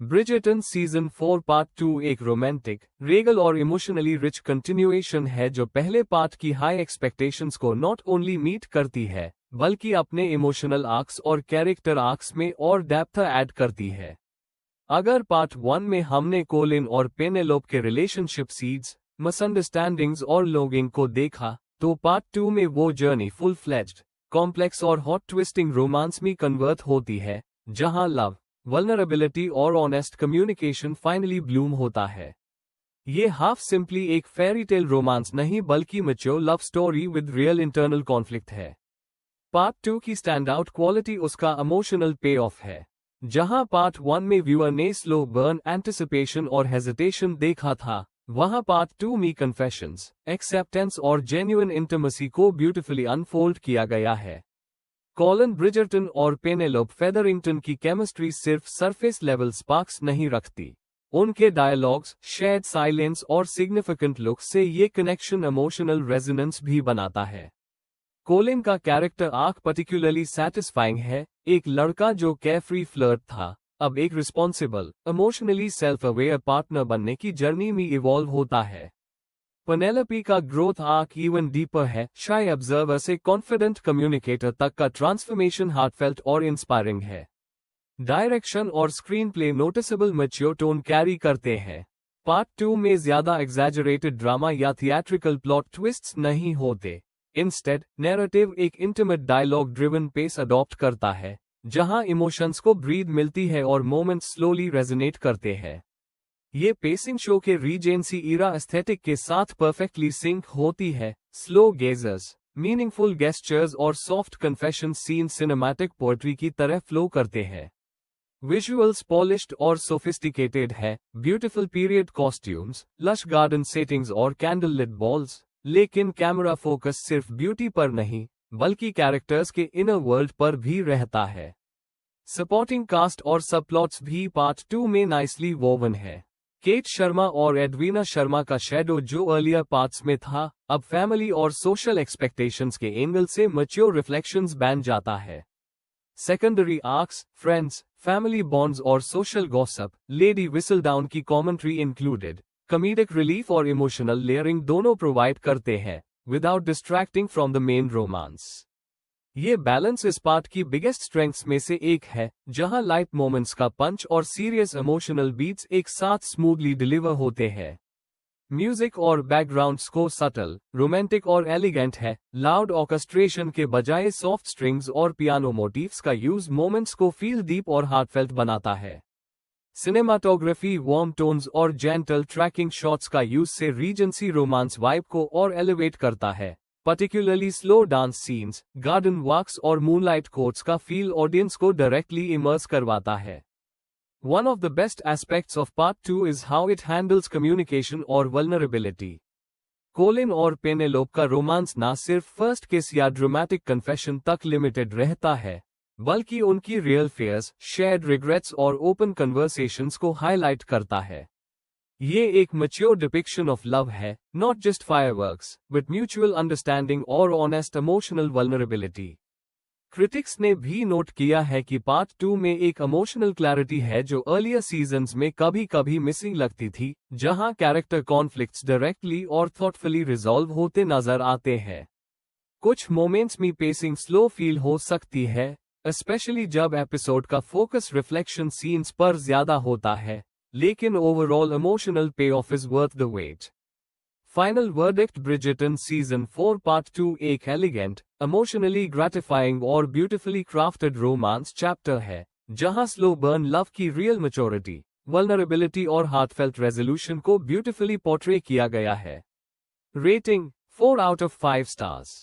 Bridgerton season 4 part 2 एक romantic, regal और emotionally rich continuation है जो पहले पार्ट की हाई एक्सपेक्टेशंस को नॉट ओनली मीट करती है बल्कि अपने इमोशनल आर्क्स और कैरेक्टर आर्क्स में और डेप्थ ऐड करती है। अगर पार्ट 1 में हमने कोलिन और पेनेलोप के रिलेशनशिप सीड्स, मिसअंडरस्टैंडिंग्स और लॉन्गिंग को देखा, तो पार्ट 2 में वो जर्नी फुल फ्लेज्ड, कॉम्प्लेक्स और हॉट ट्विस्टिंग रोमांस में कन्वर्ट होती है, जहां लव, वल्नरेबिलिटी और ऑनेस्ट कम्युनिकेशन फाइनली ब्लूम होता है। ये हाफ सिंपली एक फेरी टेल रोमांस नहीं बल्कि mature love story with real internal conflict है। पार्ट 2 की स्टैंड आउट क्वालिटी उसका इमोशनल पे ऑफ है। जहां पार्ट 1 में व्यूअर ने स्लो बर्न, एंटिसिपेशन और हेजिटेशन देखा था, वहां पार्ट 2 में कन्फेशंस, एक्सेप्टेंस और जेन्युइन इंटिमेसी को ब्यूटिफुली अनफोल्ड किया गया है। कॉलिन ब्रिजर्टन और पेनेलोप फेदरिंगटन की केमिस्ट्री सिर्फ सरफेस लेवल स्पार्क्स नहीं रखती। उनके डायलॉग्स, शेयर्ड साइलेंस और सिग्निफिकेंट लुक से ये कनेक्शन इमोशनल रेजोनेंस भी बनाता है। कोलिन का कैरेक्टर आर्क पर्टिकुलरली सैटिस्फाइंग है, एक लड़का जो केयरफ्री फ्लर्ट था, अब एक responsible, emotionally self aware partner बनने की जर्नी में इवॉल्व होता है। पेनेलोपी का ग्रोथ आर्क इवन डीपर है, शाय ऑब्जर्वर से कॉन्फिडेंट कम्युनिकेटर तक का ट्रांसफॉर्मेशन हार्टफेल्ट और इंस्पायरिंग है। डायरेक्शन और screenplay noticeable mature tone carry करते हैं। पार्ट 2 में ज्यादा एग्जैजरेटेड ड्रामा या थिएट्रिकल प्लॉट ट्विस्ट्स नहीं होते। इंस्टेड, नैरेटिव एक intimate dialogue driven pace adopt करता है, जहां इमोशंस को ब्रीथ मिलती है और मोमेंट्स स्लोली रेजोनेट करते हैं। ये पेसिंग शो के रीजेंसी इरा एस्थेटिक के साथ परफेक्टली सिंक होती है। स्लो गेजर्स, मीनिंगफुल गेस्चर्स और soft confession scene cinematic poetry की तरह फ्लो करते हैं। विजुअल्स पॉलिश्ड और सोफिस्टिकेटेड है, beautiful period costumes, lush garden settings और कैंडल लिट बॉल्स, लेकिन कैमरा फोकस सिर्फ ब्यूटी पर नहीं बल्कि कैरेक्टर्स के इनर वर्ल्ड पर भी रहता है। सपोर्टिंग कास्ट और सबप्लॉट्स भी पार्ट 2 में नाइसली वोवन है। केट शर्मा और एडवीना शर्मा का शैडो जो अर्लियर पार्ट्स में था, अब फैमिली और सोशल एक्सपेक्टेशंस के एंगल से मैच्योर रिफ्लेक्शंस बन जाता है। Secondary arcs, friends, family bonds और सोशल गॉसिप, लेडी विसलडाउन की कॉमेंट्री इंक्लूडेड, कॉमेडिक रिलीफ और इमोशनल लेयरिंग दोनों प्रोवाइड करते हैं, without distracting from the main romance. ये बैलेंस इस पार्ट की बिगेस्ट स्ट्रेंथ्स में से एक है, जहां लाइट मोमेंट्स का पंच और सीरियस इमोशनल बीट्स एक साथ स्मूथली डिलीवर होते हैं। म्यूजिक और बैकग्राउंड स्कोर सटल, रोमांटिक और एलिगेंट है, लाउड ऑर्केस्ट्रेशन के बजाय सॉफ्ट स्ट्रिंग्स और पियानो मोटिव्स का यूज मोमेंट्स को फील डीप और हार्टफेल्ट बनाता है। सिनेमाटोग्राफी, वार्म टोन्स और जेंटल ट्रैकिंग शॉट्स का यूज से रीजेंसी रोमांस वाइब को और एलिवेट करता है। Particularly slow dance scenes, garden walks और मूनलाइट कोट्स का फील ऑडियंस को डायरेक्टली इमर्स करवाता है। One of the best aspects of Part 2 is how it handles communication और vulnerability. कोलिन और पेनेलोप का रोमांस ना सिर्फ फर्स्ट किस या ड्रामेटिक कन्फेशन तक लिमिटेड रहता है, बल्कि उनकी रियल फेयर्स, शेयर्ड रिग्रेट्स और ओपन कन्वर्सेशंस को हाईलाइट करता है। ये एक मैच्योर डिपिक्शन ऑफ लव है, not just fireworks, but mutual understanding और ऑनेस्ट इमोशनल वल्नरेबिलिटी। क्रिटिक्स ने भी नोट किया है कि पार्ट 2 में एक इमोशनल क्लैरिटी है जो अर्लियर सीजन्स में कभी कभी मिसिंग लगती थी, जहां कैरेक्टर कॉन्फ्लिक्ट्स डायरेक्टली और थॉटफुली रिजॉल्व होते नजर आते हैं। कुछ मोमेंट्स में पेसिंग स्लो फील हो सकती है, स्पेशली जब एपिसोड का फोकस रिफ्लेक्शन सीन्स पर ज्यादा होता है, लेकिन overall emotional payoff is worth the wait. Final verdict, Bridgerton season 4 part 2 एक एलिगेंट, इमोशनली ग्रेटिफाइंग और ब्यूटिफुली क्राफ्टेड रोमांस चैप्टर है, जहां स्लो बर्न लव की रियल मैच्योरिटी, वल्नरेबिलिटी और हार्टफेल्ट रेजोल्यूशन को ब्यूटिफुली पोर्ट्रे किया गया है। Rating 4 out of 5 stars।